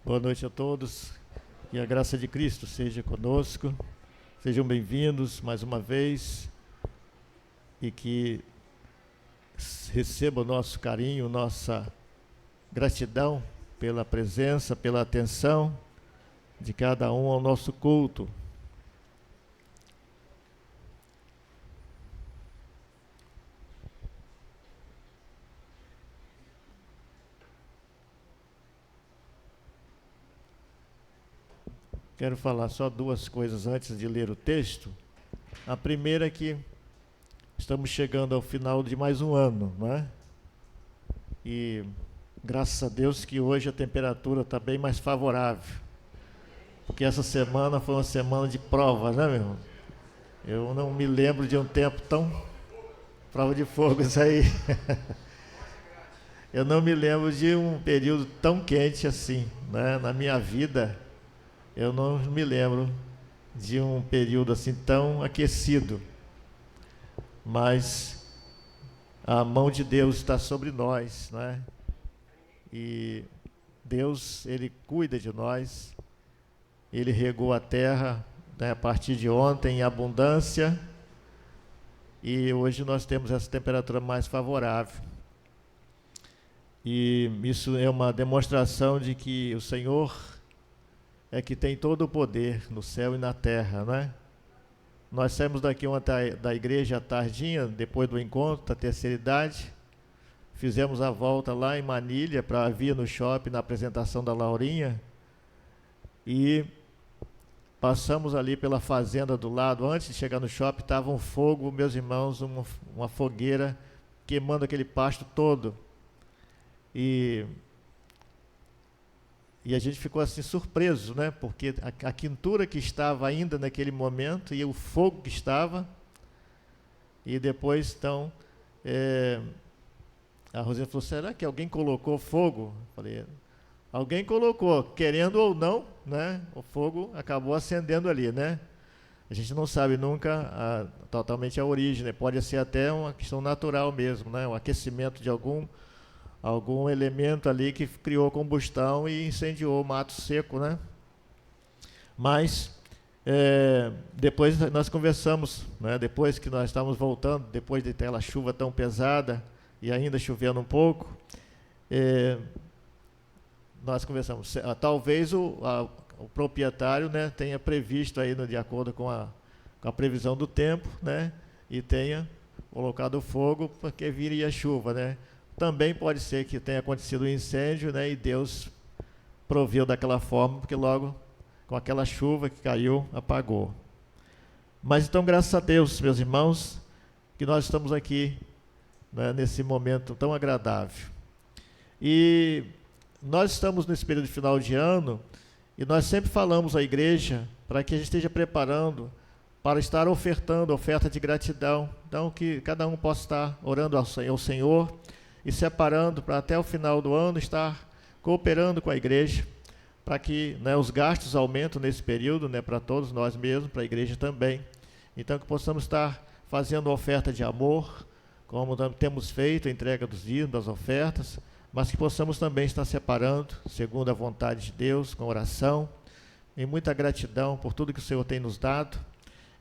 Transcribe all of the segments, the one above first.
Boa noite a todos. Que a graça de Cristo seja conosco. Sejam bem-vindos mais uma vez e que receba o nosso carinho, nossa gratidão pela presença, pela atenção de cada um ao nosso culto. Quero falar só duas coisas antes de ler o texto. A primeira é que estamos chegando ao final de mais um ano, não é? E graças a Deus que hoje a temperatura está bem mais favorável. Porque essa semana foi uma semana de prova, né, meu irmão? Eu não me lembro de um tempo tão... Prova de fogo, isso aí. Eu não me lembro de um período tão quente assim, né? Na minha vida, eu não me lembro de um período assim tão aquecido. Mas a mão de Deus está sobre nós, né? E Deus, Ele cuida de nós. Ele regou a terra, né, a partir de ontem em abundância. E hoje nós temos essa temperatura mais favorável. E isso é uma demonstração de que o Senhor é que tem todo o poder no céu e na terra, né? Nós saímos daqui ontem da igreja à tardinha, depois do encontro da terceira idade. Fizemos a volta lá em Manilha para vir no shopping na apresentação da Laurinha. E passamos ali pela fazenda do lado. Antes de chegar no shopping, estava um fogo, meus irmãos, uma fogueira queimando aquele pasto todo. E a gente ficou assim surpreso, né? Porque a quintura que estava ainda naquele momento e o fogo que estava. E depois, então, a Rosina falou, será que alguém colocou fogo? Eu falei, alguém colocou, querendo ou não, né? O fogo acabou acendendo ali, né? A gente não sabe nunca totalmente a origem, né? Pode ser até uma questão natural mesmo, né? O aquecimento de algum elemento ali que criou combustão e incendiou o mato seco, né? Mas depois nós conversamos, né? Depois que nós estávamos voltando, depois de ter aquela chuva tão pesada e ainda chovendo um pouco, nós conversamos. Talvez o proprietário, né, tenha previsto aí, de acordo com a previsão do tempo, né, e tenha colocado fogo porque viria chuva, né? Também pode ser que tenha acontecido um incêndio, né, e Deus proveu daquela forma, porque logo com aquela chuva que caiu, apagou. Mas então, graças a Deus, meus irmãos, que nós estamos aqui, né, nesse momento tão agradável. E nós estamos nesse período de final de ano, e nós sempre falamos à igreja para que a gente esteja preparando para estar ofertando oferta de gratidão. Então, que cada um possa estar orando ao Senhor e separando para até o final do ano estar cooperando com a igreja, para que, né, os gastos aumentem nesse período, né, para todos nós mesmos, para a igreja também. Então, que possamos estar fazendo oferta de amor, como temos feito, a entrega dos dízimos, das ofertas, mas que possamos também estar separando, segundo a vontade de Deus, com oração, e muita gratidão por tudo que o Senhor tem nos dado,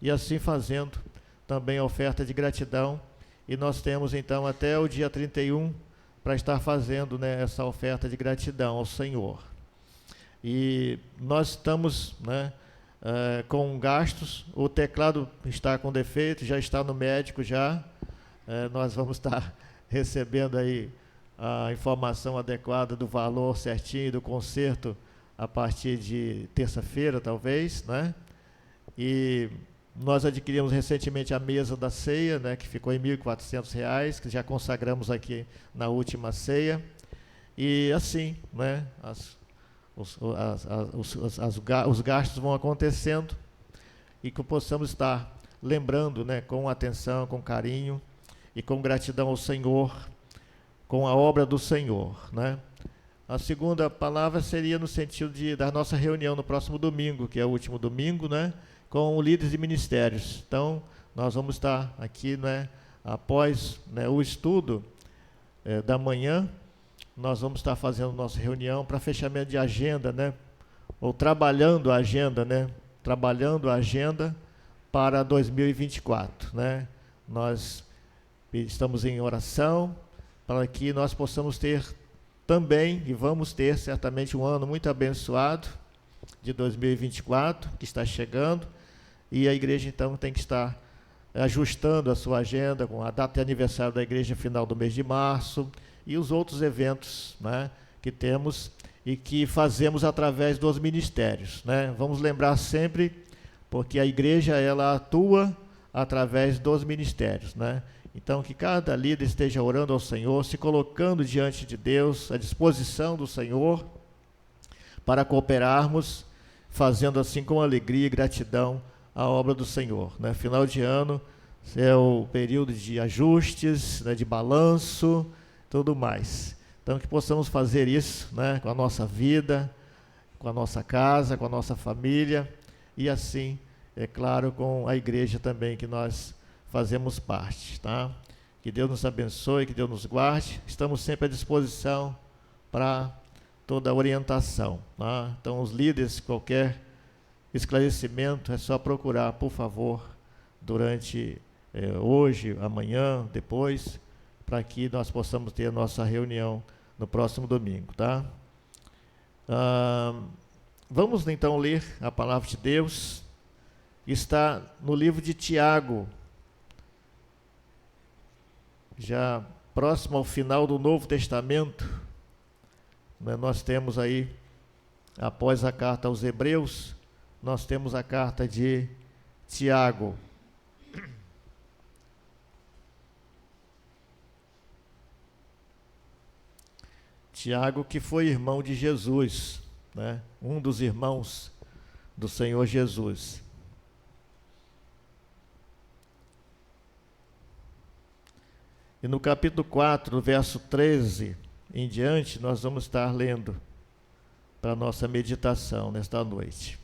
e assim fazendo também a oferta de gratidão. E nós temos então até o dia 31 para estar fazendo, né, essa oferta de gratidão ao Senhor. E nós estamos, né, com gastos, o teclado está com defeito, já está no médico já, nós vamos estar recebendo aí a informação adequada do valor certinho do conserto a partir de terça-feira, talvez, né? E nós adquirimos recentemente a mesa da ceia, né, que ficou em R$ 1.400, que já consagramos aqui na última ceia. E assim, né, os gastos vão acontecendo e que possamos estar lembrando, né, com atenção, com carinho e com gratidão ao Senhor, com a obra do Senhor, né? A segunda palavra seria no sentido da nossa reunião no próximo domingo, que é o último domingo, né, com líderes de ministérios. Então, nós vamos estar aqui, né, após, né, o estudo da manhã, nós vamos estar fazendo nossa reunião para fechamento de agenda, né? Ou trabalhando a agenda, né? Trabalhando a agenda para 2024, né? Nós estamos em oração para que nós possamos ter também, e vamos ter certamente um ano muito abençoado de 2024, que está chegando, e a igreja então tem que estar ajustando a sua agenda com a data de aniversário da igreja final do mês de março e os outros eventos, né, que temos e que fazemos através dos ministérios, né? Vamos lembrar sempre, porque a igreja ela atua através dos ministérios, né? Então que cada líder esteja orando ao Senhor, se colocando diante de Deus, à disposição do Senhor, para cooperarmos, fazendo assim com alegria e gratidão a obra do Senhor, né? Final de ano é o período de ajustes, né, de balanço, tudo mais. Então que possamos fazer isso, né, com a nossa vida, com a nossa casa, com a nossa família e assim, é claro, com a igreja também que nós fazemos parte, tá? Que Deus nos abençoe, que Deus nos guarde. Estamos sempre à disposição para toda a orientação, tá? Então os líderes, qualquer esclarecimento, é só procurar, por favor, durante hoje, amanhã, depois, para que nós possamos ter a nossa reunião no próximo domingo, tá? Vamos então ler a palavra de Deus. Está no livro de Tiago, já próximo ao final do Novo Testamento, né? Nós temos aí, após a carta aos Hebreus, nós temos a carta de Tiago. Tiago, que foi irmão de Jesus, né? Um dos irmãos do Senhor Jesus. E no capítulo 4, verso 13 em diante, nós vamos estar lendo para a nossa meditação nesta noite.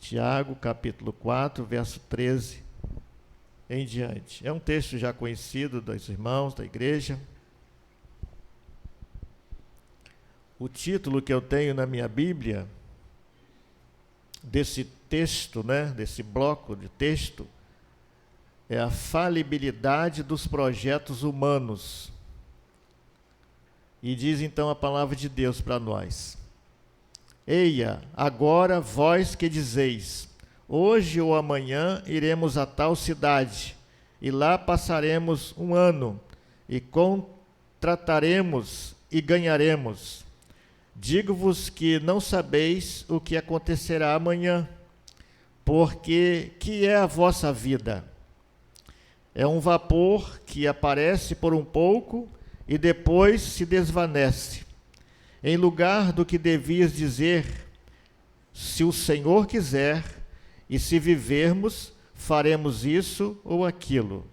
Tiago, capítulo 4, verso 13 em diante. É um texto já conhecido dos irmãos da igreja. O título que eu tenho na minha Bíblia, desse texto, né, desse bloco de texto, é a falibilidade dos projetos humanos. E diz então a palavra de Deus para nós: Eia, agora vós que dizeis, hoje ou amanhã iremos a tal cidade, e lá passaremos um ano, e contrataremos e ganharemos. Digo-vos que não sabeis o que acontecerá amanhã, porque que é a vossa vida? É um vapor que aparece por um pouco e depois se desvanece. Em lugar do que devias dizer, se o Senhor quiser, e se vivermos, faremos isso ou aquilo.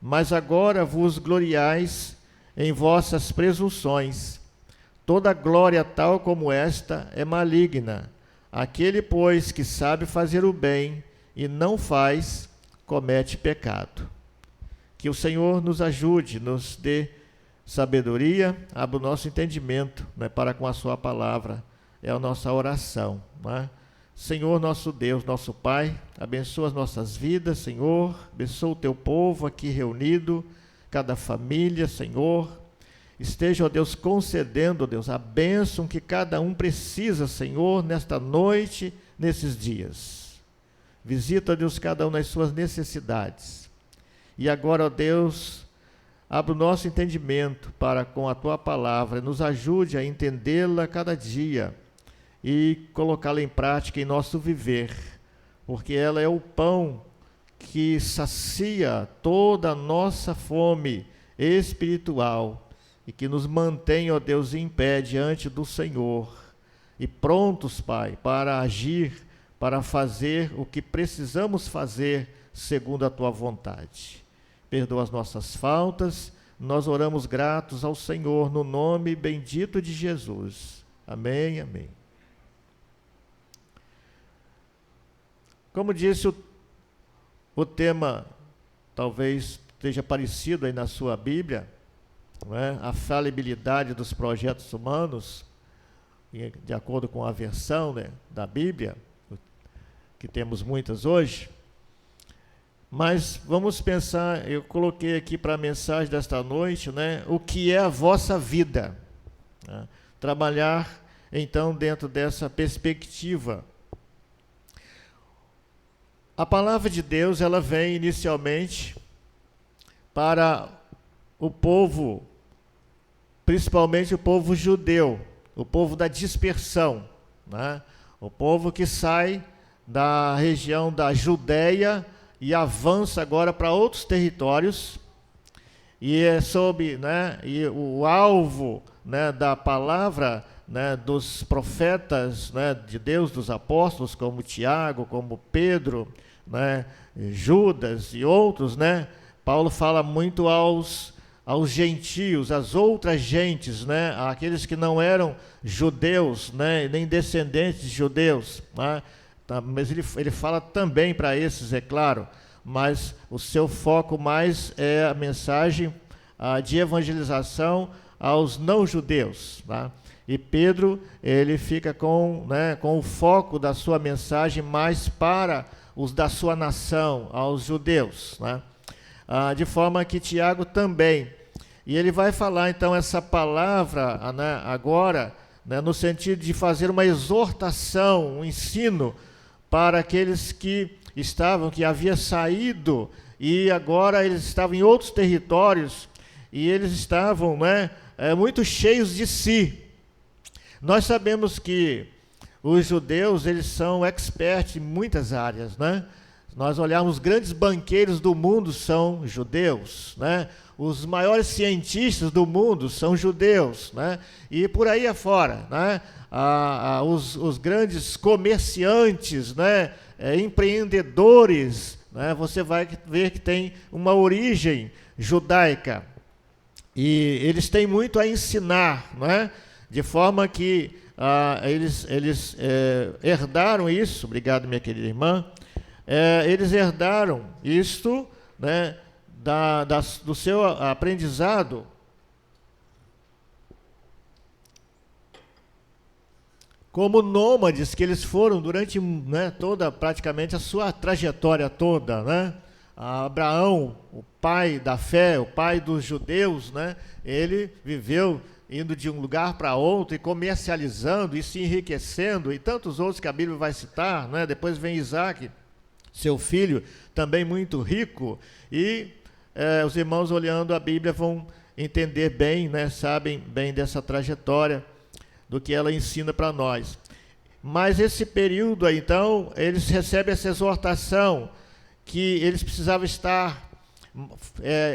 Mas agora vos gloriais em vossas presunções. Toda glória tal como esta é maligna. Aquele, pois, que sabe fazer o bem e não faz, comete pecado. Que o Senhor nos ajude, nos dê sabedoria, abra o nosso entendimento, né, para com a sua palavra. É a nossa oração, né? Senhor nosso Deus, nosso Pai, abençoa as nossas vidas, Senhor, abençoa o teu povo aqui reunido, cada família, Senhor. Esteja, ó Deus, concedendo, ó Deus, a bênção que cada um precisa, Senhor, nesta noite, nesses dias. Visita, ó Deus, cada um nas suas necessidades. E agora, ó Deus, abra o nosso entendimento para com a Tua palavra, nos ajude a entendê-la cada dia e colocá-la em prática em nosso viver, porque ela é o pão que sacia toda a nossa fome espiritual e que nos mantém, ó Deus, em pé diante do Senhor e prontos, Pai, para agir, para fazer o que precisamos fazer segundo a Tua vontade. Perdoa as nossas faltas, nós oramos gratos ao Senhor no nome bendito de Jesus. Amém, amém. Como disse, o tema talvez esteja parecido aí na sua Bíblia, não é, a falibilidade dos projetos humanos, de acordo com a versão, né, da Bíblia, que temos muitas hoje. Mas vamos pensar, eu coloquei aqui para a mensagem desta noite, né, o que é a vossa vida, né? Trabalhar então dentro dessa perspectiva. A palavra de Deus, ela vem inicialmente para o povo, principalmente o povo judeu, o povo da dispersão, né? O povo que sai da região da Judéia e avança agora para outros territórios, e é sob, né, e o alvo, né, da palavra, né, dos profetas, né, de Deus, dos apóstolos, como Tiago, como Pedro, né, Judas e outros, né? Paulo fala muito aos gentios, às outras gentes, né, aqueles que não eram judeus, né, nem descendentes de judeus, né? Mas ele fala também para esses, é claro, mas o seu foco mais é a mensagem de evangelização aos não-judeus, tá? E Pedro, ele fica com o foco da sua mensagem mais para os da sua nação, aos judeus, né? De forma que Tiago também. E ele vai falar então essa palavra, né, agora, né, no sentido de fazer uma exortação, um ensino para aqueles que haviam saído e agora eles estavam em outros territórios e eles estavam, né, muito cheios de si. Nós sabemos que os judeus, eles são experts em muitas áreas, né? Nós olharmos, os grandes banqueiros do mundo são judeus, né? Os maiores cientistas do mundo são judeus, né? E por aí afora, né? Os grandes comerciantes, né? Empreendedores, né? Você vai ver que tem uma origem judaica. E eles têm muito a ensinar, né? De forma que eles herdaram isso. Obrigado, minha querida irmã. Eles herdaram isto, né, do seu aprendizado como nômades que eles foram durante, né, praticamente a sua trajetória toda, né? Abraão, o pai da fé, o pai dos judeus, né, ele viveu indo de um lugar para outro e comercializando e se enriquecendo, e tantos outros que a Bíblia vai citar, né? Depois vem Isaac, seu filho, também muito rico, e os irmãos olhando a Bíblia vão entender bem, né, sabem bem dessa trajetória, do que ela ensina para nós. Mas esse período aí, então, eles recebem essa exortação, que eles precisavam estar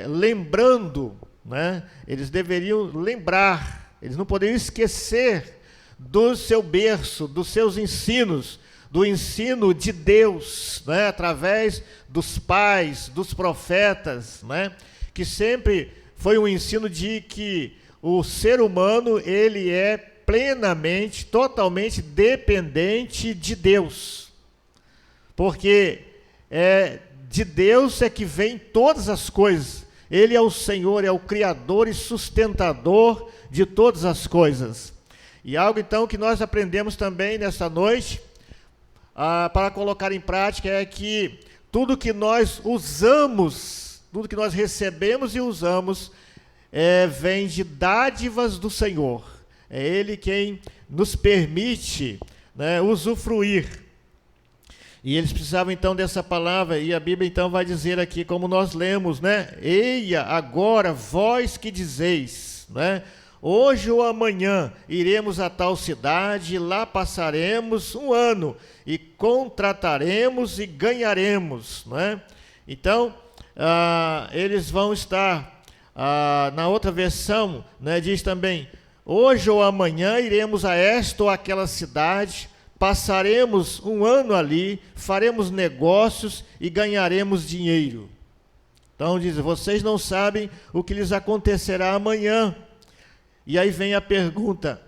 lembrando, né? Eles deveriam lembrar, eles não poderiam esquecer do seu berço, dos seus ensinos, do ensino de Deus, né, através dos pais, dos profetas, né, que sempre foi um ensino de que o ser humano, ele é plenamente, totalmente dependente de Deus, porque de Deus é que vem todas as coisas. Ele é o Senhor, é o Criador e sustentador de todas as coisas. E algo então que nós aprendemos também nessa noite, para colocar em prática, é que tudo que nós usamos, tudo que nós recebemos e usamos, vem de dádivas do Senhor. É Ele quem nos permite, né, usufruir. E eles precisavam então dessa palavra, e a Bíblia então vai dizer aqui, como nós lemos, né? Eia, agora vós que dizeis, né? Hoje ou amanhã iremos a tal cidade, lá passaremos um ano, e contrataremos e ganharemos, né? Então, eles vão estar, na outra versão, né, diz também, hoje ou amanhã iremos a esta ou aquela cidade, passaremos um ano ali, faremos negócios e ganharemos dinheiro. Então diz, vocês não sabem o que lhes acontecerá amanhã. E aí vem a pergunta,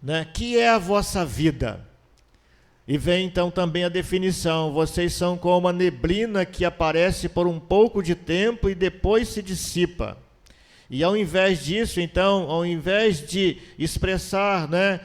né, que é a vossa vida? E vem então também a definição, vocês são como a neblina que aparece por um pouco de tempo e depois se dissipa. E ao invés disso, então, ao invés de expressar, né,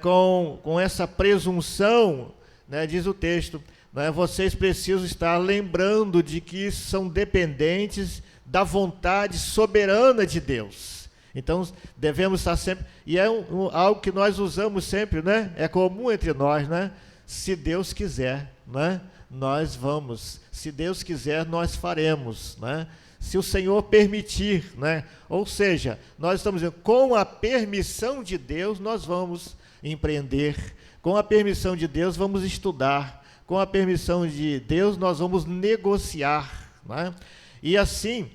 com essa presunção, né, diz o texto, né, vocês precisam estar lembrando de que são dependentes da vontade soberana de Deus. Então, devemos estar sempre... E é algo que nós usamos sempre, né? É comum entre nós, né? Se Deus quiser, né? Nós vamos. Se Deus quiser, nós faremos, né? Se o Senhor permitir, né? Ou seja, nós estamos dizendo, com a permissão de Deus, nós vamos empreender. Com a permissão de Deus, vamos estudar. Com a permissão de Deus, nós vamos negociar, né? E assim,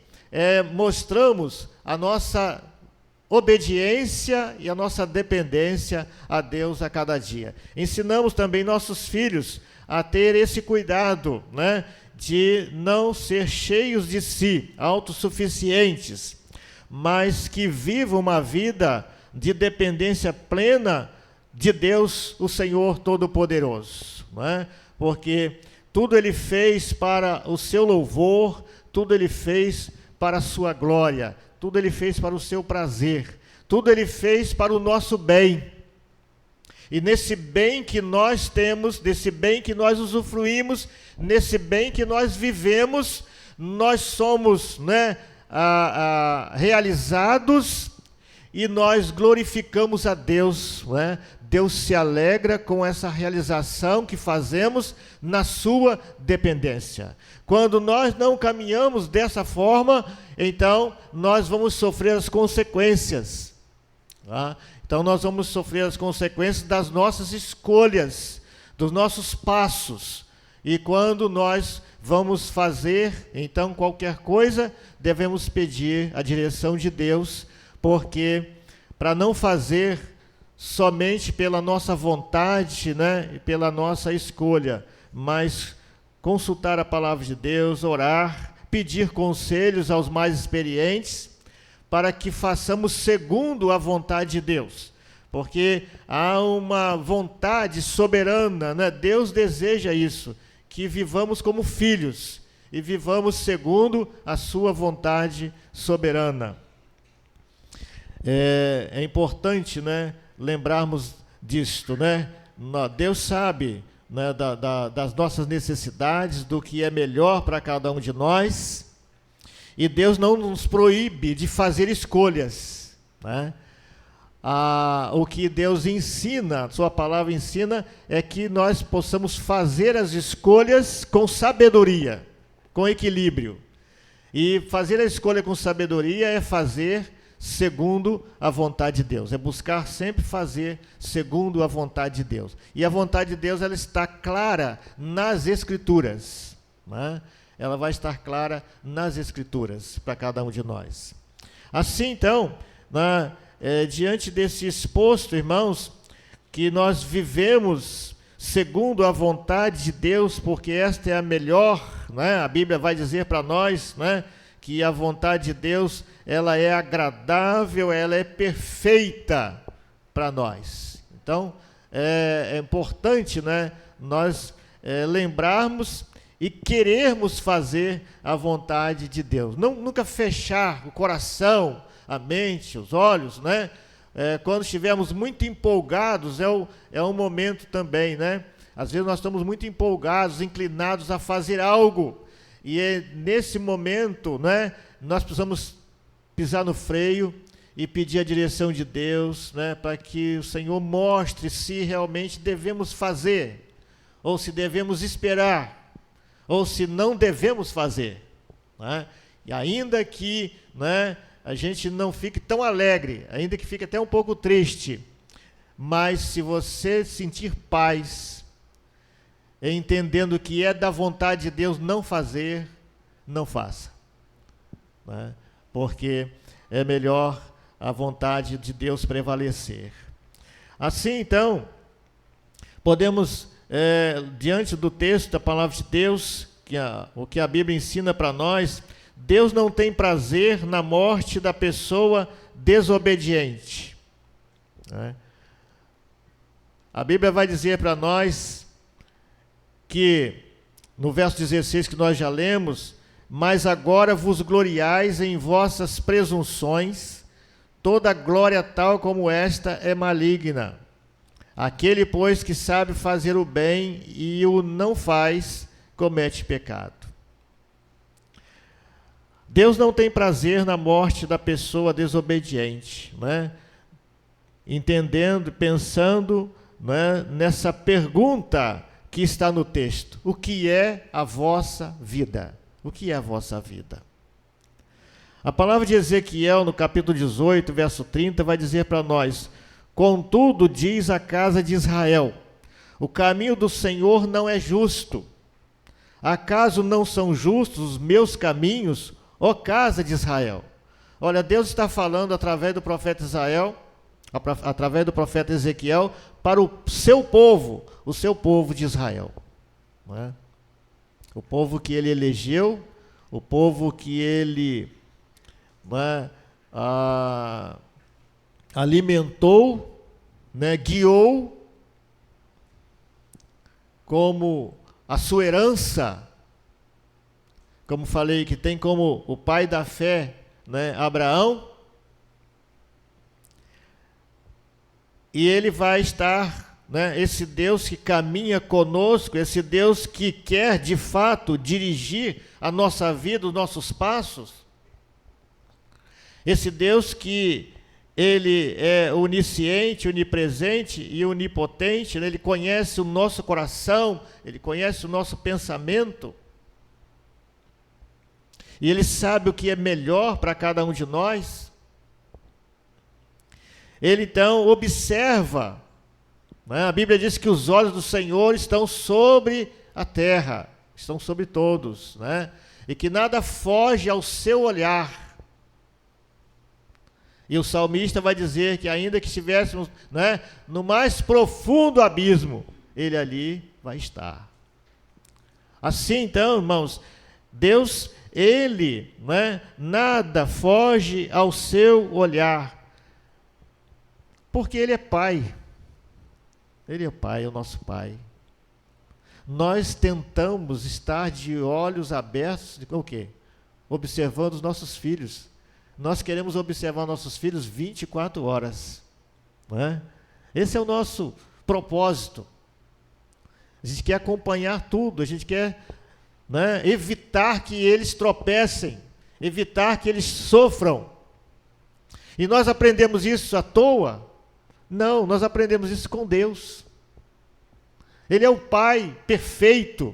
mostramos a nossa obediência e a nossa dependência a Deus a cada dia. Ensinamos também nossos filhos a ter esse cuidado, né, de não ser cheios de si, autossuficientes, mas que vivam uma vida de dependência plena de Deus, o Senhor Todo-Poderoso, né? Porque tudo Ele fez para o seu louvor, tudo Ele fez para a sua glória, tudo Ele fez para o seu prazer, tudo Ele fez para o nosso bem. E nesse bem que nós temos, nesse bem que nós usufruímos, nesse bem que nós vivemos, nós somos, né, realizados e nós glorificamos a Deus, né? Deus se alegra com essa realização que fazemos na sua dependência. Quando nós não caminhamos dessa forma, então nós vamos sofrer as consequências, tá? Então nós vamos sofrer as consequências das nossas escolhas, dos nossos passos. E quando nós vamos fazer, então, qualquer coisa, devemos pedir a direção de Deus, porque para não fazer somente pela nossa vontade, né, e pela nossa escolha, mas consultar a palavra de Deus, orar, pedir conselhos aos mais experientes, para que façamos segundo a vontade de Deus, porque há uma vontade soberana, né? Deus deseja isso, que vivamos como filhos e vivamos segundo a sua vontade soberana. É importante, né, lembrarmos disto, né? Deus sabe, né, das nossas necessidades, do que é melhor para cada um de nós. E Deus não nos proíbe de fazer escolhas, né? O que Deus ensina, sua palavra ensina, é que nós possamos fazer as escolhas com sabedoria, com equilíbrio. E fazer a escolha com sabedoria é fazer segundo a vontade de Deus, é buscar sempre fazer segundo a vontade de Deus. E a vontade de Deus, ela está clara nas Escrituras, né? Ela vai estar clara nas Escrituras para cada um de nós. Assim, então, diante desse exposto, irmãos, que nós vivemos segundo a vontade de Deus, porque esta é a melhor, né? A Bíblia vai dizer para nós, né, que a vontade de Deus, ela é agradável, ela é perfeita para nós. Então, é importante, né, nós lembrarmos e querermos fazer a vontade de Deus. Nunca fechar o coração, a mente, os olhos, né? Quando estivermos muito empolgados, é um momento também, né? Às vezes nós estamos muito empolgados, inclinados a fazer algo. E nesse momento, né, nós precisamos pisar no freio e pedir a direção de Deus, né, para que o Senhor mostre se realmente devemos fazer, ou se devemos esperar, ou se não devemos fazer, né? E ainda que, né, a gente não fique tão alegre, ainda que fique até um pouco triste, mas se você sentir paz, entendendo que é da vontade de Deus não fazer, não faça, né? Porque é melhor a vontade de Deus prevalecer. Assim, então, podemos, diante do texto da palavra de Deus, o que a Bíblia ensina para nós, Deus não tem prazer na morte da pessoa desobediente, né? A Bíblia vai dizer para nós que, no verso 16 que nós já lemos, mas agora vos gloriais em vossas presunções. Toda glória tal como esta é maligna. Aquele, pois, que sabe fazer o bem e o não faz, comete pecado. Deus não tem prazer na morte da pessoa desobediente, né? Entendendo, pensando, né, nessa pergunta que está no texto: o que é a vossa vida? O que é a vossa vida? A palavra de Ezequiel, no capítulo 18, verso 30, vai dizer para nós: contudo, diz a casa de Israel, o caminho do Senhor não é justo. Acaso não são justos os meus caminhos, ó casa de Israel? Olha, Deus está falando através do profeta Israel, através do profeta Ezequiel, para o seu povo de Israel. Não é? O povo que ele elegeu, o povo que ele alimentou, né, guiou como a sua herança, como falei, que tem como o pai da fé, né, Abraão. E ele vai estar, né, esse Deus que caminha conosco, esse Deus que quer de fato dirigir a nossa vida, os nossos passos. Esse Deus que ele é onisciente, onipresente e onipotente, né? Ele conhece o nosso coração, ele conhece o nosso pensamento. E ele sabe o que é melhor para cada um de nós. Ele então observa, né? A Bíblia diz que os olhos do Senhor estão sobre a terra, estão sobre todos, né? E que nada foge ao seu olhar. E o salmista vai dizer que ainda que estivéssemos, né, no mais profundo abismo, ele ali vai estar. Assim então, irmãos, Deus, ele, né, nada foge ao seu olhar. Porque ele é Pai. Ele é Pai, é o nosso Pai. Nós tentamos estar de olhos abertos, o quê? Observando os nossos filhos. Nós queremos observar nossos filhos 24 horas. Não é? Esse é o nosso propósito. A gente quer acompanhar tudo, a gente quer, né, evitar que eles tropecem, evitar que eles sofram. E nós aprendemos isso à toa? Não, nós aprendemos isso com Deus. Ele é o Pai perfeito,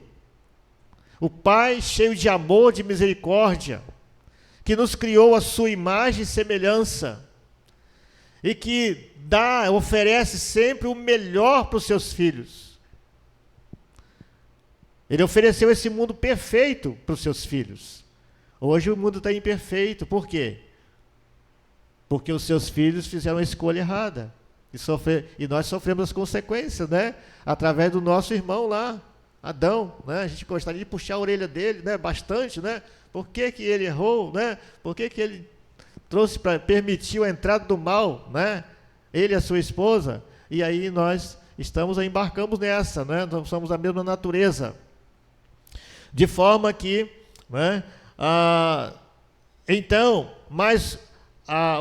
o Pai cheio de amor, de misericórdia, que nos criou a sua imagem e semelhança, e que oferece sempre o melhor para os seus filhos. Ele ofereceu esse mundo perfeito para os seus filhos. Hoje o mundo está imperfeito. Por quê? Porque os seus filhos fizeram a escolha errada. E nós sofremos as consequências, né? Através do nosso irmão lá, Adão, né? A gente gostaria de puxar a orelha dele, né? Bastante, né? Por que que ele errou, né? Por que que ele permitiu a entrada do mal, né? Ele e a sua esposa. E aí nós embarcamos nessa, né? Nós somos da mesma natureza. De forma que, né? Então, mas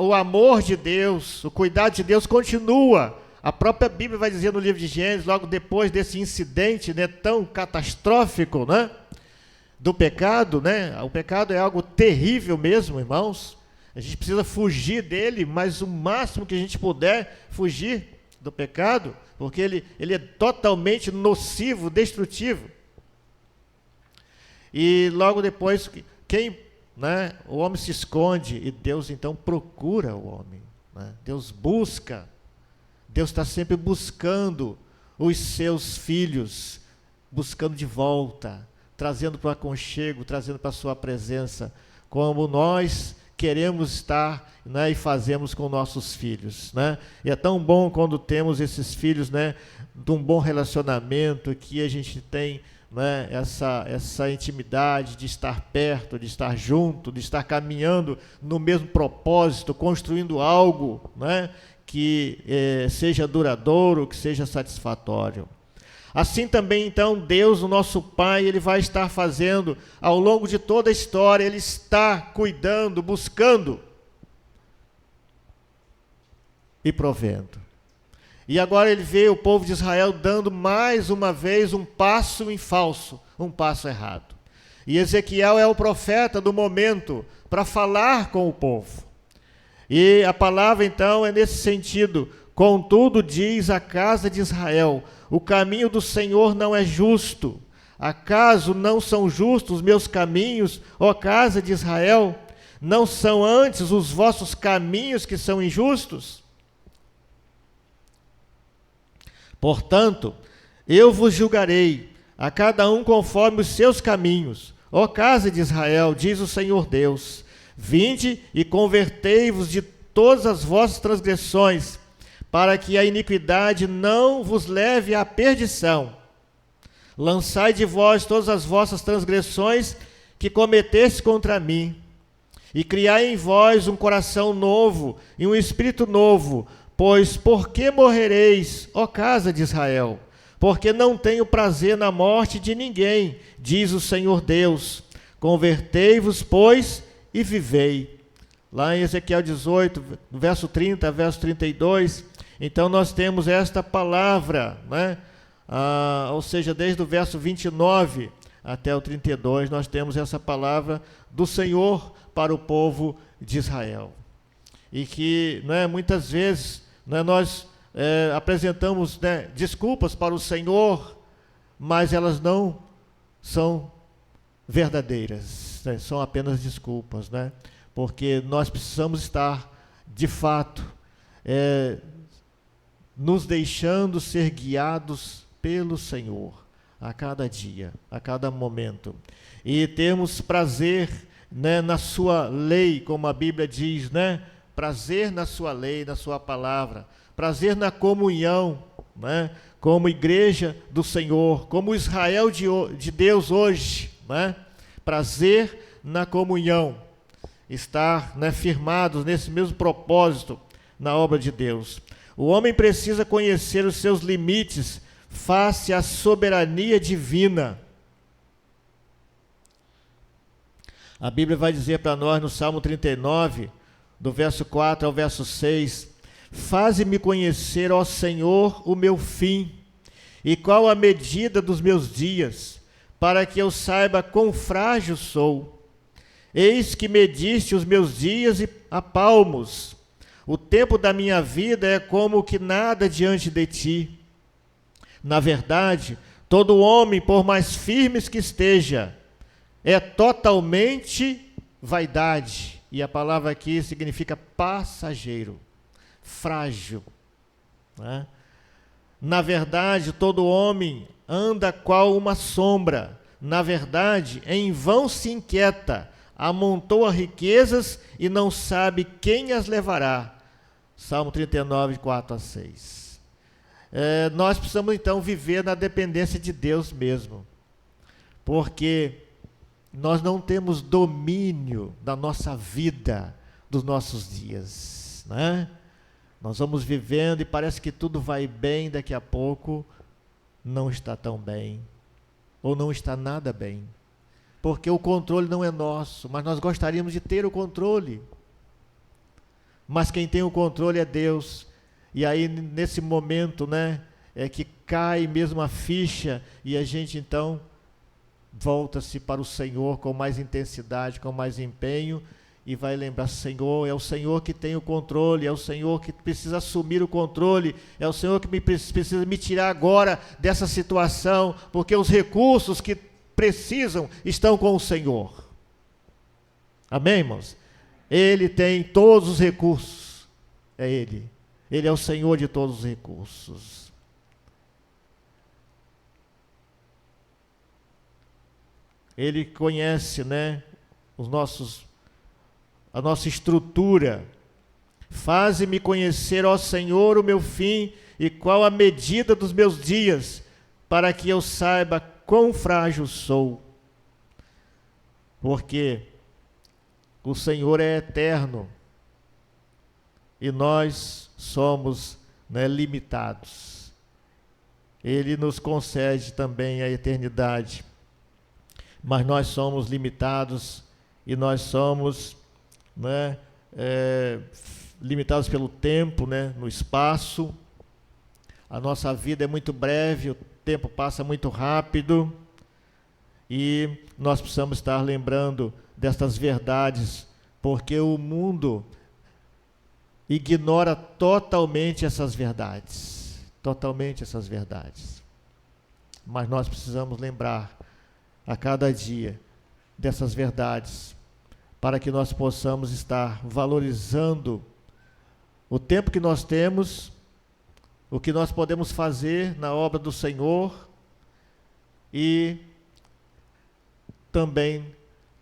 o amor de Deus, o cuidado de Deus continua. A própria Bíblia vai dizer no livro de Gênesis, logo depois desse incidente, né, tão catastrófico, né, do pecado, né? O pecado é algo terrível mesmo, irmãos. A gente precisa fugir dele, mas o máximo que a gente puder fugir do pecado, porque ele é totalmente nocivo, destrutivo. E logo depois, né, o homem se esconde e Deus então procura o homem, né? Deus busca. Deus está sempre buscando os seus filhos, buscando de volta, trazendo para o aconchego, trazendo para a sua presença, como nós queremos estar, né, e fazemos com nossos filhos, né? E é tão bom quando temos esses filhos, né, de um bom relacionamento, que a gente tem, né, essa intimidade de estar perto, de estar junto, de estar caminhando no mesmo propósito, construindo algo, né, que seja duradouro, que seja satisfatório. Assim também, então, Deus, o nosso Pai, Ele vai estar fazendo ao longo de toda a história, Ele está cuidando, buscando e provendo. E agora Ele vê o povo de Israel dando mais uma vez um passo em falso, um passo errado. E Ezequiel é o profeta do momento para falar com o povo. E a palavra, então, é nesse sentido: contudo, diz a casa de Israel, o caminho do Senhor não é justo. Acaso não são justos os meus caminhos, ó casa de Israel? Não são antes os vossos caminhos que são injustos? Portanto, eu vos julgarei, a cada um conforme os seus caminhos. Ó casa de Israel, diz o Senhor Deus, vinde e convertei-vos de todas as vossas transgressões, para que a iniquidade não vos leve à perdição. Lançai de vós todas as vossas transgressões que cometestes contra mim, e criai em vós um coração novo e um espírito novo, pois por que morrereis, ó casa de Israel? Porque não tenho prazer na morte de ninguém, diz o Senhor Deus. Convertei-vos, pois, e vivei. Lá em Ezequiel 18, verso 30, verso 32, então nós temos esta palavra, né? Ou seja, desde o verso 29 até o 32, nós temos essa palavra do Senhor para o povo de Israel. E que, né, muitas vezes, né, nós apresentamos, né, desculpas para o Senhor, mas elas não são verdadeiras, né? São apenas desculpas, né? Porque nós precisamos estar, de fato, nos deixando ser guiados pelo Senhor a cada dia, a cada momento, e termos prazer, né, na sua lei, como a Bíblia diz, né? Prazer na sua lei, na sua palavra, prazer na comunhão, né? Como igreja do Senhor, como Israel de Deus hoje, né? Prazer na comunhão, estar, né, firmados nesse mesmo propósito na obra de Deus. O homem precisa conhecer os seus limites face à soberania divina. A Bíblia vai dizer para nós no Salmo 39, do verso 4 ao verso 6, faze-me conhecer, ó Senhor, o meu fim, e qual a medida dos meus dias, para que eu saiba quão frágil sou. Eis que mediste os meus dias a palmos. O tempo da minha vida é como que nada diante de ti. Na verdade, todo homem, por mais firmes que esteja, é totalmente vaidade. E a palavra aqui significa passageiro, frágil, né? Na verdade, todo homem anda qual uma sombra. Na verdade, em vão se inquieta, amontoa riquezas e não sabe quem as levará. Salmo 39, 4 a 6. Nós precisamos, então, viver na dependência de Deus mesmo, porque nós não temos domínio da nossa vida, dos nossos dias, né? Nós vamos vivendo e parece que tudo vai bem, daqui a pouco não está tão bem, ou não está nada bem, porque o controle não é nosso, mas nós gostaríamos de ter o controle. Mas quem tem o controle é Deus. E aí, nesse momento, né, é que cai mesmo a ficha e a gente, então, volta-se para o Senhor com mais intensidade, com mais empenho, e vai lembrar: Senhor, é o Senhor que tem o controle, é o Senhor que precisa assumir o controle, é o Senhor que precisa me tirar agora dessa situação, porque os recursos que precisam estão com o Senhor. Amém, irmãos? Ele tem todos os recursos, é Ele. Ele é o Senhor de todos os recursos. Ele conhece, né, a nossa estrutura. Faze-me conhecer, ó Senhor, o meu fim e qual a medida dos meus dias, para que eu saiba quão frágil sou. Porque o Senhor é eterno e nós somos, né, limitados. Ele nos concede também a eternidade. Mas nós somos limitados e nós somos, né, limitados pelo tempo, né, no espaço. A nossa vida é muito breve, o tempo passa muito rápido e nós precisamos estar lembrando destas verdades, porque o mundo ignora totalmente essas verdades, Mas nós precisamos lembrar a cada dia dessas verdades, para que nós possamos estar valorizando o tempo que nós temos, o que nós podemos fazer na obra do Senhor e também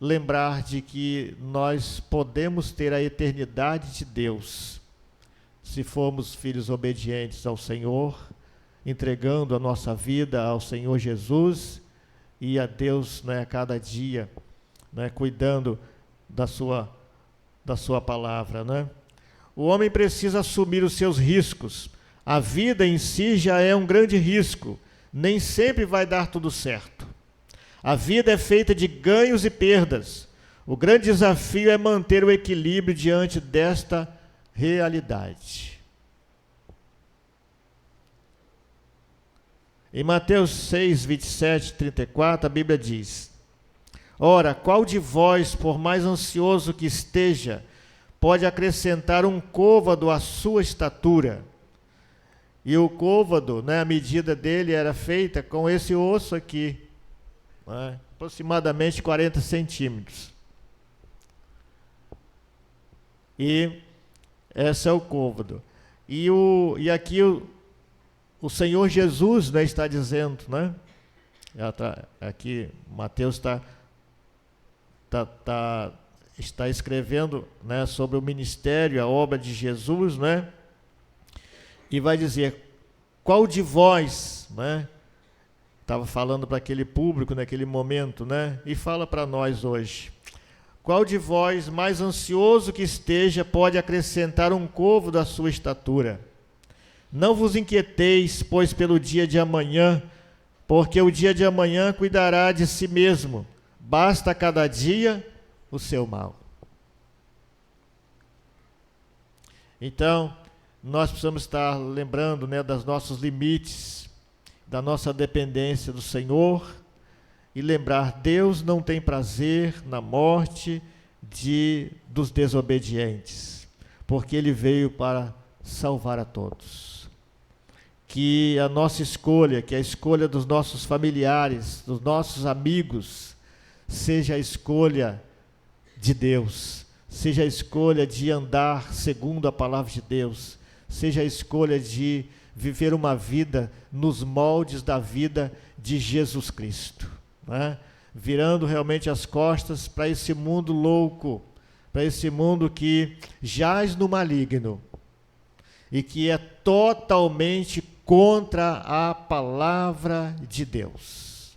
lembrar de que nós podemos ter a eternidade de Deus se formos filhos obedientes ao Senhor, entregando a nossa vida ao Senhor Jesus e a Deus, né, a cada dia, né, cuidando da sua palavra, né? O homem precisa assumir os seus riscos. A vida em si já é um grande risco. Nem sempre vai dar tudo certo. A vida é feita de ganhos e perdas. O grande desafio é manter o equilíbrio diante desta realidade. Em Mateus 6, 27 e 34, a Bíblia diz: Ora, qual de vós, por mais ansioso que esteja, pode acrescentar um côvado à sua estatura? E o côvado, né, a medida dele era feita com esse osso aqui, né, aproximadamente 40 centímetros. E esse é o côvado. E aqui o Senhor Jesus, né, está dizendo, né? Aqui Mateus está escrevendo, né, sobre o ministério, a obra de Jesus, né? E vai dizer: qual de vós, né? Estava falando para aquele público naquele momento, né? E fala para nós hoje: qual de vós, mais ansioso que esteja, pode acrescentar um côvado à sua estatura? Não vos inquieteis, pois, pelo dia de amanhã, porque o dia de amanhã cuidará de si mesmo. Basta a cada dia o seu mal. Então, nós precisamos estar lembrando, né, dos nossos limites, da nossa dependência do Senhor, e lembrar: Deus não tem prazer na morte dos desobedientes, porque Ele veio para salvar a todos. Que a nossa escolha, que a escolha dos nossos familiares, dos nossos amigos, seja a escolha de Deus, seja a escolha de andar segundo a palavra de Deus, seja a escolha de viver uma vida nos moldes da vida de Jesus Cristo, né? Virando realmente as costas para esse mundo louco, para esse mundo que jaz no maligno e que é totalmente contra a palavra de Deus.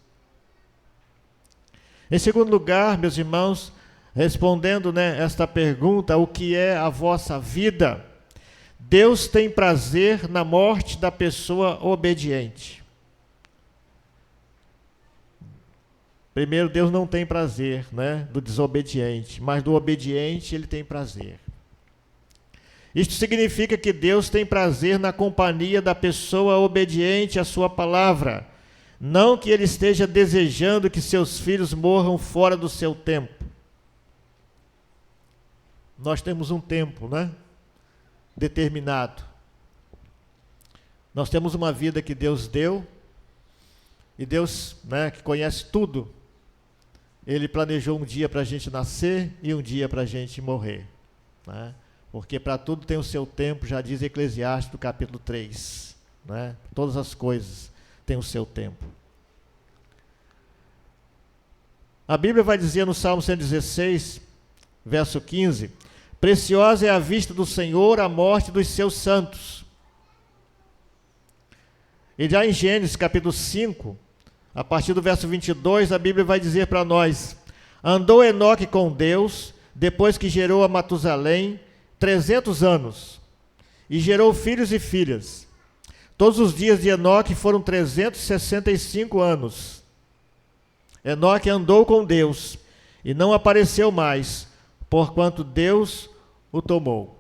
Em segundo lugar, meus irmãos, respondendo, né, esta pergunta: o que é a vossa vida? Deus tem prazer na morte da pessoa obediente. Primeiro, Deus não tem prazer, né, do desobediente, mas do obediente Ele tem prazer. Isto significa que Deus tem prazer na companhia da pessoa obediente à sua palavra, não que Ele esteja desejando que seus filhos morram fora do seu tempo. Nós temos um tempo, né, determinado. Nós temos uma vida que Deus deu, e Deus, né, que conhece tudo, Ele planejou um dia para a gente nascer e um dia para a gente morrer, né? Porque para tudo tem o seu tempo, já diz Eclesiastes, do capítulo 3, né? Todas as coisas têm o seu tempo. A Bíblia vai dizer no Salmo 116, verso 15: preciosa é a vista do Senhor a morte dos seus santos. E já em Gênesis capítulo 5, a partir do verso 22, a Bíblia vai dizer para nós: andou Enoque com Deus, depois que gerou a Matusalém 300 anos, e gerou filhos e filhas. Todos os dias de Enoque foram 365 anos. Enoque andou com Deus e não apareceu mais, porquanto Deus o tomou.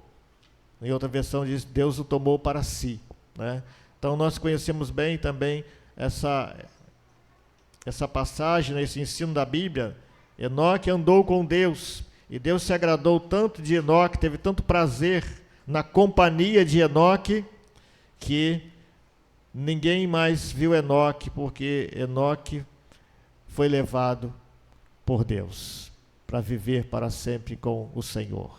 Em outra versão diz, Deus o tomou para si, né? Então nós conhecemos bem também essa passagem, esse ensino da Bíblia. Enoque andou com Deus, e Deus se agradou tanto de Enoque, teve tanto prazer na companhia de Enoque, que ninguém mais viu Enoque, porque Enoque foi levado por Deus para viver para sempre com o Senhor.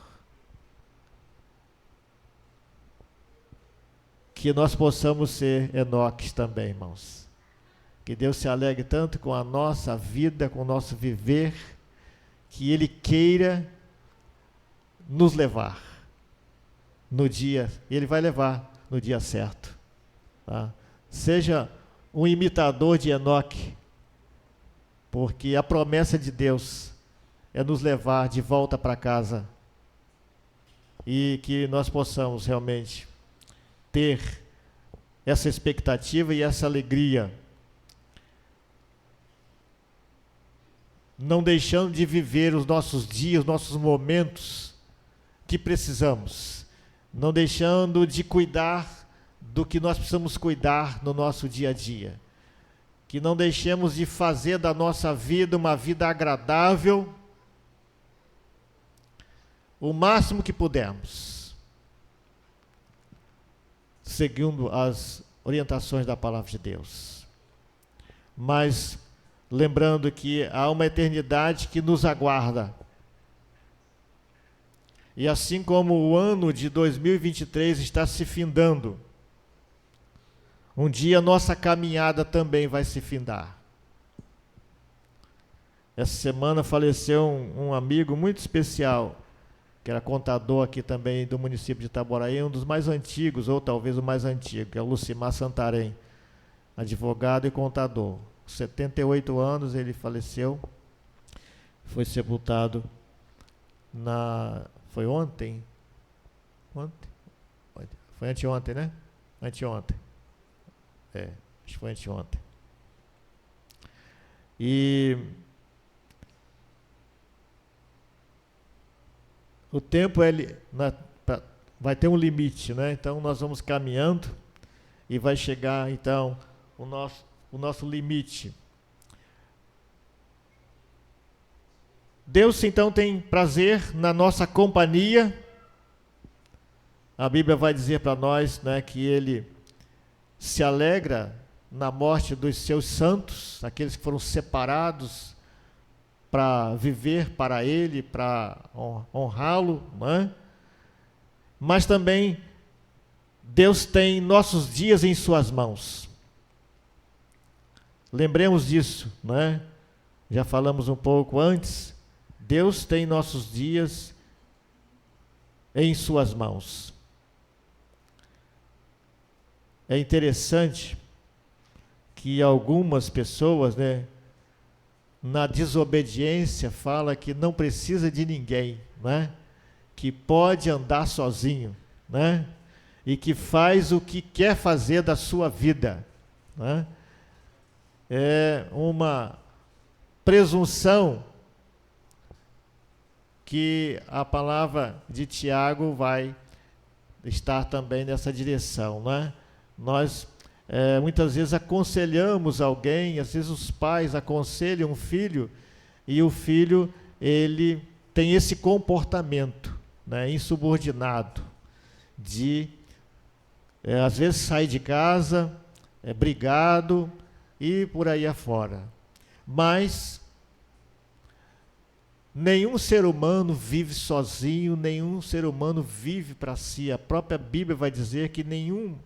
Que nós possamos ser Enoques também, irmãos. Que Deus se alegre tanto com a nossa vida, com o nosso viver, que Ele queira nos levar no dia, Ele vai levar no dia certo. Tá? Seja um imitador de Enoque, porque a promessa de Deus é nos levar de volta para casa, e que nós possamos realmente ter essa expectativa e essa alegria, não deixando de viver os nossos dias, os nossos momentos que precisamos, não deixando de cuidar do que nós precisamos cuidar no nosso dia a dia, que não deixemos de fazer da nossa vida uma vida agradável, o máximo que pudermos, seguindo as orientações da palavra de Deus. Mas lembrando que há uma eternidade que nos aguarda. E assim como o ano de 2023 está se findando, um dia a nossa caminhada também vai se findar. Essa semana faleceu um amigo muito especial, que era contador aqui também do município de Itaboraí, um dos mais antigos, ou talvez o mais antigo, que é o Lucimar Santarém, advogado e contador. 78 anos ele faleceu, foi sepultado foi ontem? Foi anteontem, né? Anteontem. Acho que foi anteontem. E o tempo vai ter um limite, né? Então nós vamos caminhando e vai chegar então o nosso limite. Deus então tem prazer na nossa companhia. A Bíblia vai dizer para nós, né, que Ele se alegra na morte dos seus santos, aqueles que foram separados para viver para Ele, para honrá-lo, né? Mas também Deus tem nossos dias em suas mãos. Lembremos disso, né? Já falamos um pouco antes. Deus tem nossos dias em suas mãos. É interessante que algumas pessoas, né, na desobediência, fala que não precisa de ninguém, né? Que pode andar sozinho, né? E que faz o que quer fazer da sua vida, né? É uma presunção que a palavra de Tiago vai estar também nessa direção, né? Nós muitas vezes aconselhamos alguém, às vezes os pais aconselham um filho, e o filho ele tem esse comportamento, né, insubordinado, de às vezes sair de casa, brigado e por aí afora. Mas nenhum ser humano vive sozinho, nenhum ser humano vive para si. A própria Bíblia vai dizer que nenhum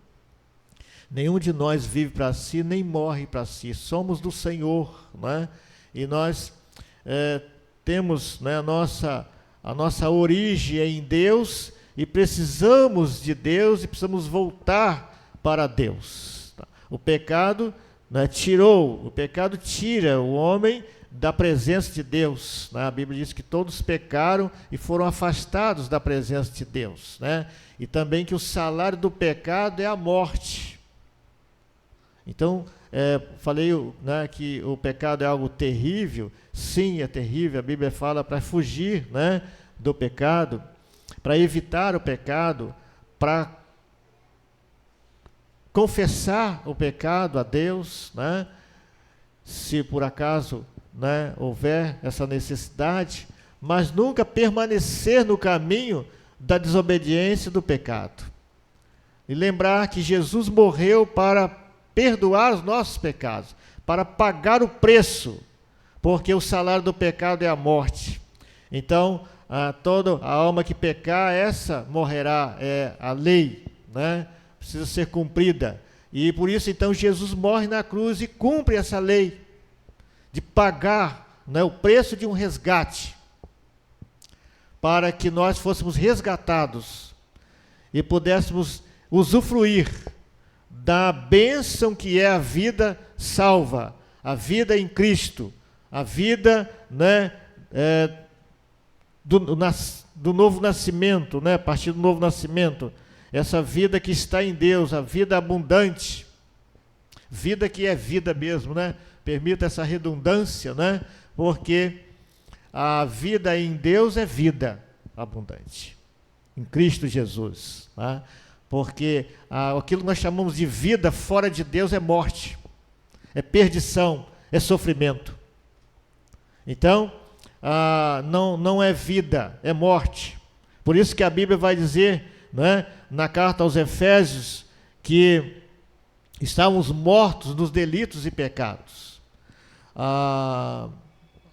de nós vive para si, nem morre para si. Somos do Senhor, né? E nós temos, né, a nossa origem em Deus, e precisamos de Deus e precisamos voltar para Deus. O pecado, né, o pecado tira o homem da presença de Deus, né? A Bíblia diz que todos pecaram e foram afastados da presença de Deus, né? E também que o salário do pecado é a morte. Então, falei, né, que o pecado é algo terrível. Sim, é terrível. A Bíblia fala para fugir, né, do pecado, para evitar o pecado, para confessar o pecado a Deus, né, se por acaso, né, houver essa necessidade, mas nunca permanecer no caminho da desobediência e do pecado. E lembrar que Jesus morreu para perdoar os nossos pecados, para pagar o preço, porque o salário do pecado é a morte. Então, toda a alma que pecar, essa morrerá, é a lei, né? Precisa ser cumprida. E por isso, então, Jesus morre na cruz e cumpre essa lei de pagar, né, o preço de um resgate, para que nós fôssemos resgatados e pudéssemos usufruir da bênção que é a vida salva, a vida em Cristo, a vida, né, do novo nascimento, né, a partir do novo nascimento, essa vida que está em Deus, a vida abundante, vida que é vida mesmo, né? Permita essa redundância, né? Porque a vida em Deus é vida abundante, em Cristo Jesus, tá? Porque aquilo que nós chamamos de vida fora de Deus é morte, é perdição, é sofrimento. Então, não é vida, é morte. Por isso que a Bíblia vai dizer, né, na carta aos Efésios, que estávamos mortos nos delitos e pecados.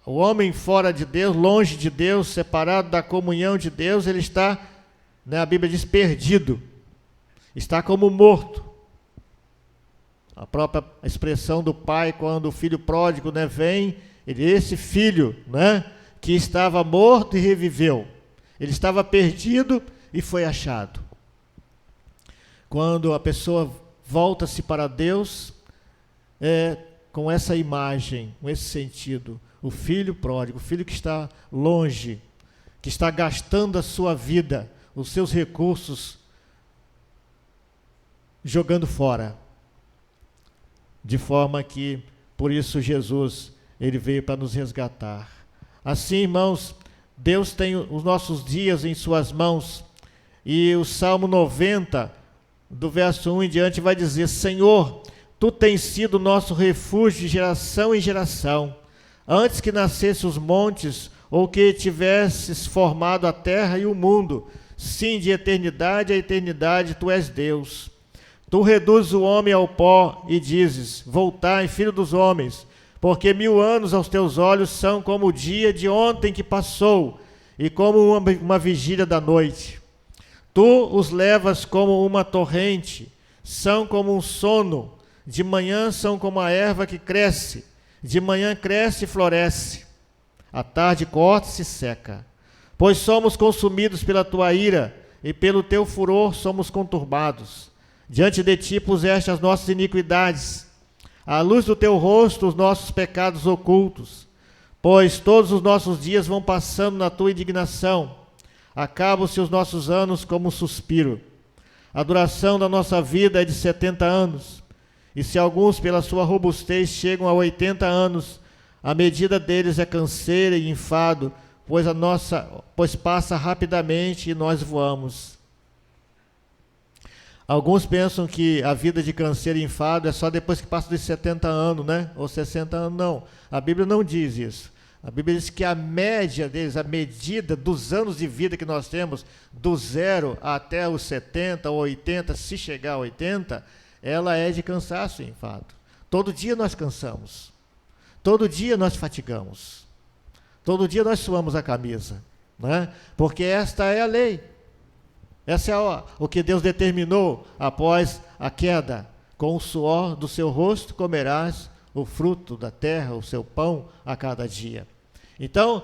O homem fora de Deus, longe de Deus, separado da comunhão de Deus, ele está, né, a Bíblia diz, perdido, está como morto. A própria expressão do pai, quando o filho pródigo, né, vem, esse filho, né, que estava morto e reviveu, ele estava perdido e foi achado. Quando a pessoa volta-se para Deus, com essa imagem, com esse sentido, o filho pródigo, o filho que está longe, que está gastando a sua vida, os seus recursos, jogando fora. De forma que, por isso Jesus, ele veio para nos resgatar. Assim, irmãos, Deus tem os nossos dias em suas mãos, e o Salmo 90, do verso 1 em diante, vai dizer: Senhor, Tu tens sido nosso refúgio de geração em geração. Antes que nascessem os montes, ou que tivesses formado a terra e o mundo, sim, de eternidade a eternidade, Tu és Deus. Tu reduzes o homem ao pó e dizes: Voltai, filho dos homens, porque 1000 anos aos teus olhos são como o dia de ontem que passou, e como uma vigília da noite. Tu os levas como uma torrente, são como um sono, de manhã são como a erva que cresce, de manhã cresce e floresce, à tarde corta-se e seca. Pois somos consumidos pela tua ira, e pelo teu furor somos conturbados. Diante de ti puseste as nossas iniquidades, à luz do teu rosto os nossos pecados ocultos. Pois todos os nossos dias vão passando na tua indignação, acabam-se os nossos anos como um suspiro. A duração da nossa vida é de 70 anos, e se alguns pela sua robustez chegam a 80 anos, a medida deles é canseira e enfado, pois passa rapidamente e nós voamos. Alguns pensam que a vida de canseira e enfado é só depois que passa dos 70 anos, né? Ou 60 anos, não. A Bíblia não diz isso. A Bíblia diz que a média deles, a medida dos anos de vida que nós temos, do 0 até os 70 ou 80, se chegar a 80, ela é de cansaço e enfado. Todo dia nós cansamos. Todo dia nós fatigamos. Todo dia nós suamos a camisa, né? Porque esta é a lei. Essa é o que Deus determinou após a queda. Com o suor do seu rosto comerás o fruto da terra, o seu pão a cada dia. Então,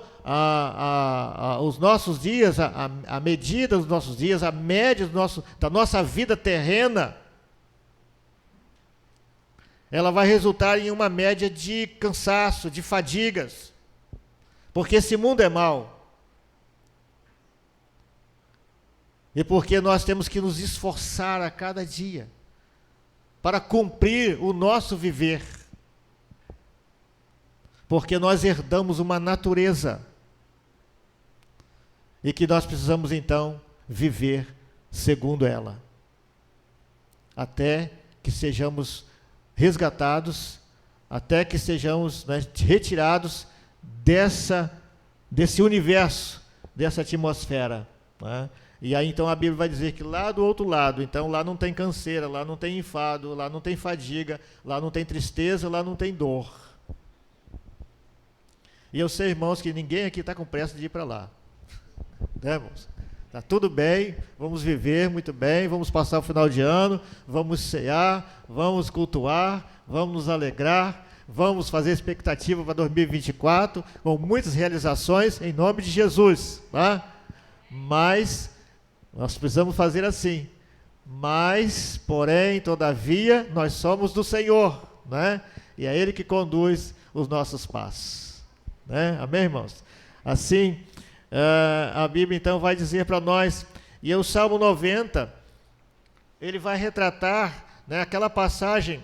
os nossos dias, a medida dos nossos dias, a média da nossa vida terrena, ela vai resultar em uma média de cansaço, de fadigas. Porque esse mundo é mau. E porque nós temos que nos esforçar a cada dia para cumprir o nosso viver. Porque nós herdamos uma natureza e que nós precisamos então viver segundo ela, até que sejamos resgatados, até que sejamos, né, retirados desse universo, dessa atmosfera, né? E aí então a Bíblia vai dizer que lá do outro lado, então lá não tem canseira, lá não tem enfado, lá não tem fadiga, lá não tem tristeza, lá não tem dor. E eu sei, irmãos, que ninguém aqui está com pressa de ir para lá. Né, irmãos? Está tudo bem, vamos viver muito bem, vamos passar o final de ano, vamos cear, vamos cultuar, vamos nos alegrar, vamos fazer expectativa para 2024, com muitas realizações, em nome de Jesus. Tá? Mas nós precisamos fazer assim. Mas, porém, todavia, nós somos do Senhor, né? E é Ele que conduz os nossos passos. Né? Amém, irmãos? Assim, a Bíblia então vai dizer para nós, e o Salmo 90, ele vai retratar, né, aquela passagem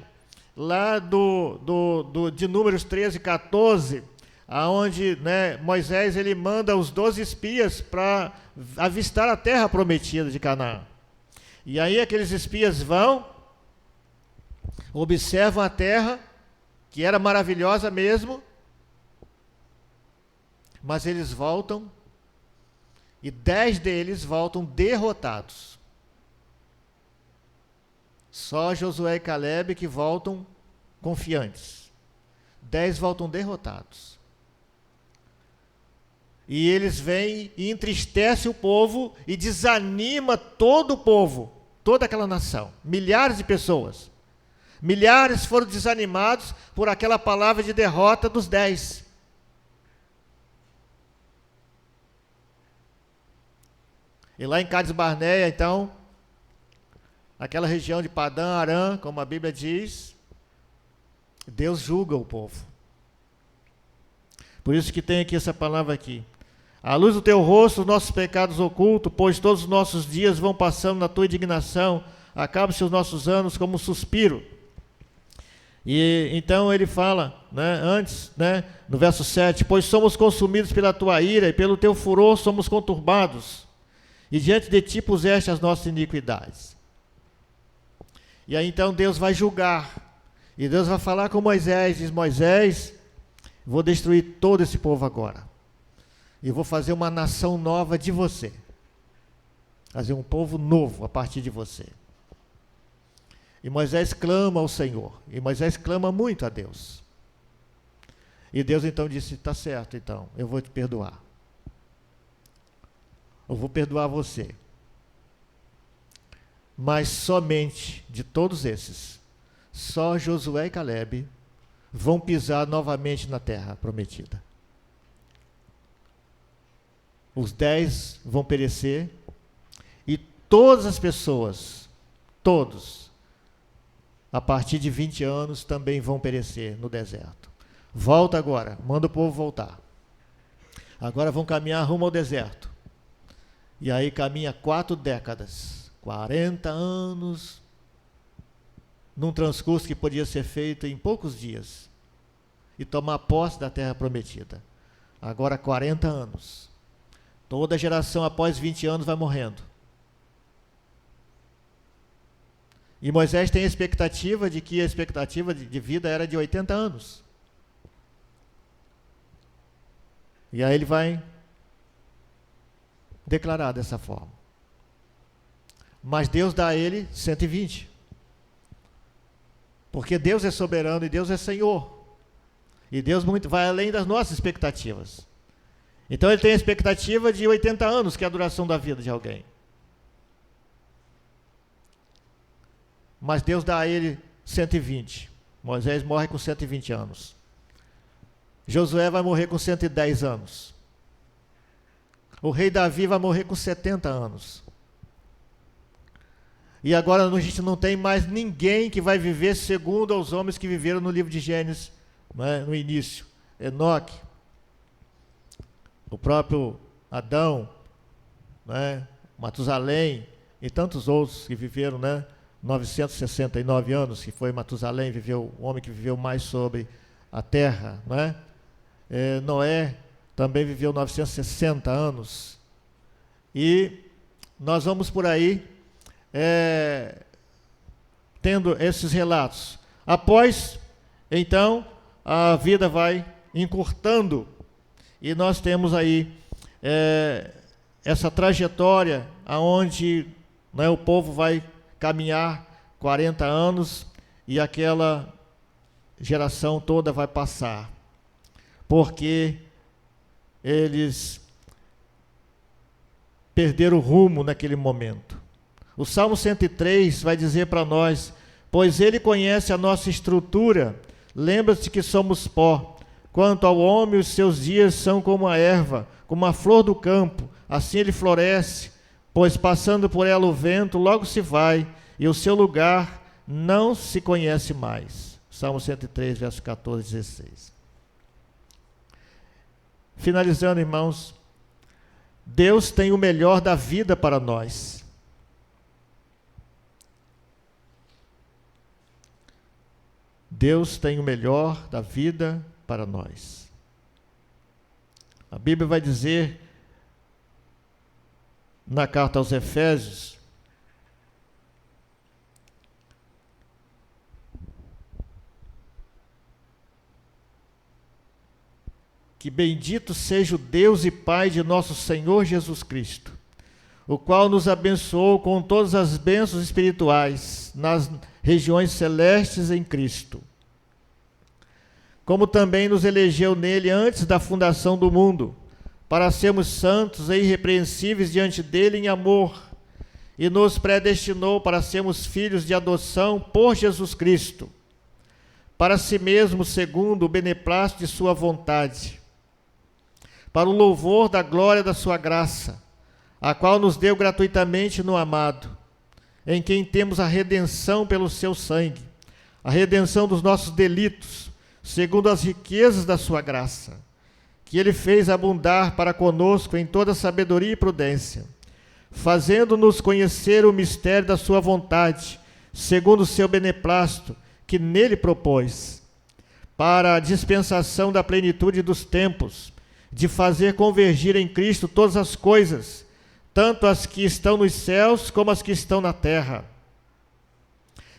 lá de Números 13 e 14, aonde, né, Moisés ele manda os 12 espias para avistar a terra prometida de Canaã. E aí aqueles espias vão, observam a terra, que era maravilhosa mesmo, mas eles voltam, e 10 deles voltam derrotados. Só Josué e Calebe que voltam confiantes. 10 voltam derrotados. E eles vêm e entristecem o povo e desanima todo o povo, toda aquela nação. Milhares de pessoas. Milhares foram desanimados por aquela palavra de derrota dos 10. E lá em Cades Barneia, então, aquela região de Padã, Arã, como a Bíblia diz, Deus julga o povo. Por isso que tem aqui essa palavra aqui. À luz do teu rosto, os nossos pecados ocultos, pois todos os nossos dias vão passando na tua indignação, acabam-se os nossos anos como um suspiro. E então ele fala, né, antes, né, no verso 7, pois somos consumidos pela tua ira e pelo teu furor somos conturbados. E diante de ti puseste as nossas iniquidades. E aí então Deus vai julgar. E Deus vai falar com Moisés. Diz, Moisés, vou destruir todo esse povo agora. E vou fazer uma nação nova de você. Fazer um povo novo a partir de você. E Moisés clama ao Senhor. E Moisés clama muito a Deus. E Deus então disse, está certo então, eu vou te perdoar. Eu vou perdoar você. Mas somente de todos esses, só Josué e Calebe vão pisar novamente na terra prometida. Os 10 vão perecer e todas as pessoas, todos, a partir de 20 anos também vão perecer no deserto. Volta agora, manda o povo voltar. Agora vão caminhar rumo ao deserto. E aí caminha 4 décadas, 40 anos, num transcurso que podia ser feito em poucos dias, e tomar posse da terra prometida. Agora 40 anos. Toda geração após 20 anos vai morrendo. E Moisés tem a expectativa de que a expectativa de vida era de 80 anos. E aí ele vai declarar dessa forma. Mas Deus dá a ele 120. Porque Deus é soberano e Deus é Senhor. E Deus vai além das nossas expectativas. Então ele tem a expectativa de 80 anos, que é a duração da vida de alguém. Mas Deus dá a ele 120. Moisés morre com 120 anos. Josué vai morrer com 110 anos. O rei Davi vai morrer com 70 anos. E agora a gente não tem mais ninguém que vai viver segundo aos homens que viveram no livro de Gênesis, né, no início. Enoque, o próprio Adão, né, Matusalém e tantos outros que viveram, né, 969 anos, que foi Matusalém, o homem que viveu mais sobre a terra, não é? Noé também viveu 960 anos. E nós vamos por aí tendo esses relatos. Após, então, a vida vai encurtando e nós temos aí essa trajetória aonde, né, o povo vai caminhar 40 anos e aquela geração toda vai passar, porque eles perderam o rumo naquele momento. O Salmo 103 vai dizer para nós: pois ele conhece a nossa estrutura, lembra-se que somos pó. Quanto ao homem, os seus dias são como a erva, como a flor do campo, assim ele floresce, pois passando por ela o vento, logo se vai, e o seu lugar não se conhece mais. Salmo 103, verso 14 e 16. Finalizando, irmãos, Deus tem o melhor da vida para nós. Deus tem o melhor da vida para nós. A Bíblia vai dizer, na carta aos Efésios, que bendito seja o Deus e Pai de nosso Senhor Jesus Cristo, o qual nos abençoou com todas as bênçãos espirituais nas regiões celestes em Cristo, como também nos elegeu nele antes da fundação do mundo, para sermos santos e irrepreensíveis diante dele em amor, e nos predestinou para sermos filhos de adoção por Jesus Cristo, para si mesmo segundo o beneplácito de sua vontade, para o louvor da glória da sua graça, a qual nos deu gratuitamente no amado, em quem temos a redenção pelo seu sangue, a redenção dos nossos delitos, segundo as riquezas da sua graça, que ele fez abundar para conosco em toda sabedoria e prudência, fazendo-nos conhecer o mistério da sua vontade, segundo o seu beneplácito, que nele propôs, para a dispensação da plenitude dos tempos, de fazer convergir em Cristo todas as coisas, tanto as que estão nos céus como as que estão na terra.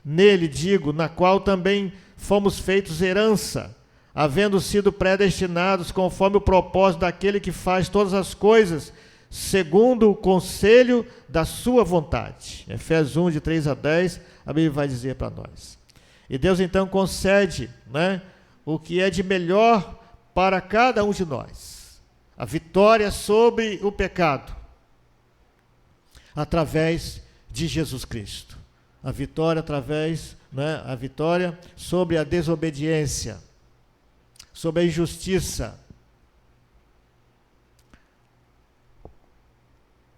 Nele, digo, na qual também fomos feitos herança, havendo sido predestinados conforme o propósito daquele que faz todas as coisas, segundo o conselho da sua vontade. Efésios 1, de 3 a 10, a Bíblia vai dizer para nós. E Deus então concede, né, o que é de melhor para cada um de nós. A vitória sobre o pecado, através de Jesus Cristo. A vitória através, né, a vitória sobre a desobediência, sobre a injustiça.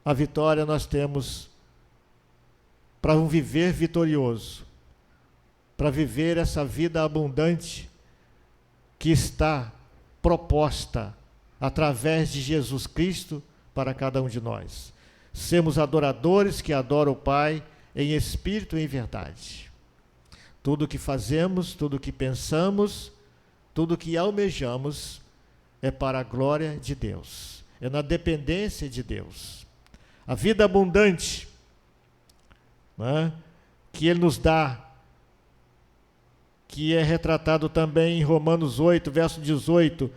A vitória nós temos para um viver vitorioso, para viver essa vida abundante que está proposta através de Jesus Cristo para cada um de nós. Sermos adoradores que adoram o Pai em espírito e em verdade. Tudo o que fazemos, tudo o que pensamos, tudo o que almejamos é para a glória de Deus, é na dependência de Deus. A vida abundante, né, que Ele nos dá, que é retratado também em Romanos 8, verso 18,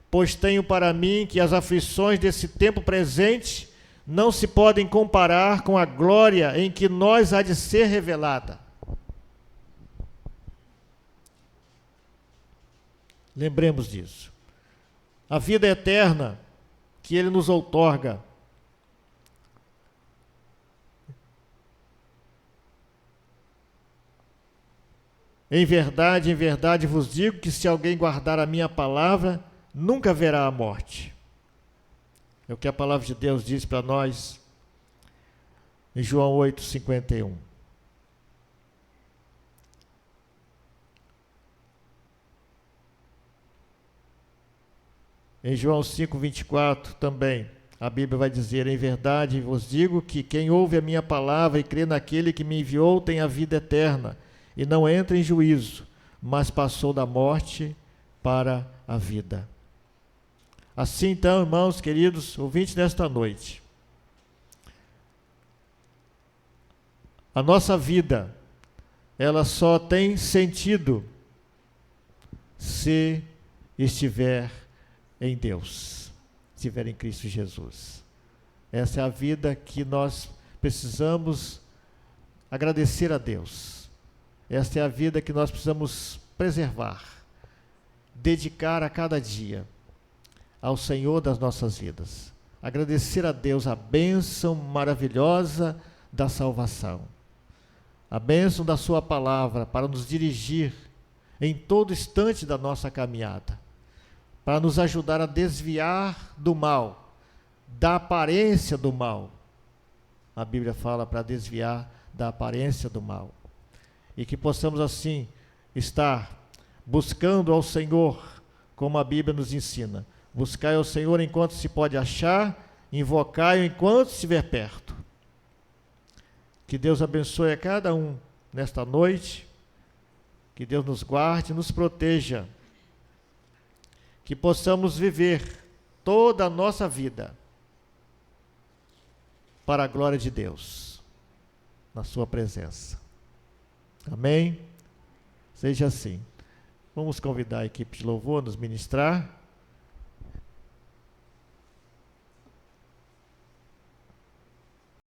pois tenho para mim que as aflições desse tempo presente não se podem comparar com a glória em que nós há de ser revelada. Lembremos disso. A vida eterna que Ele nos outorga. Em verdade vos digo que se alguém guardar a minha palavra, nunca verá a morte. É o que a palavra de Deus diz para nós em João 8, 51. Em João 5, 24 também, A Bíblia vai dizer: em verdade vos digo que quem ouve a minha palavra e crê naquele que me enviou tem a vida eterna, e não entra em juízo, mas passou da morte para a vida. Assim então, irmãos queridos, ouvintes desta noite, a nossa vida, ela só tem sentido se estiver em Deus, estiver em Cristo Jesus. Essa é a vida que nós precisamos agradecer a Deus. Esta é a vida que nós precisamos preservar, dedicar a cada dia ao Senhor das nossas vidas. Agradecer a Deus a bênção maravilhosa da salvação, a bênção da sua palavra para nos dirigir em todo instante da nossa caminhada, para nos ajudar a desviar do mal, da aparência do mal. A Bíblia fala para desviar da aparência do mal. E que possamos assim estar buscando ao Senhor, como a Bíblia nos ensina. Buscai ao Senhor enquanto se pode achar, invocai-o enquanto estiver perto. Que Deus abençoe a cada um nesta noite, que Deus nos guarde e nos proteja, que possamos viver toda a nossa vida para a glória de Deus, na sua presença. Amém? Seja assim. Vamos convidar a equipe de louvor a nos ministrar.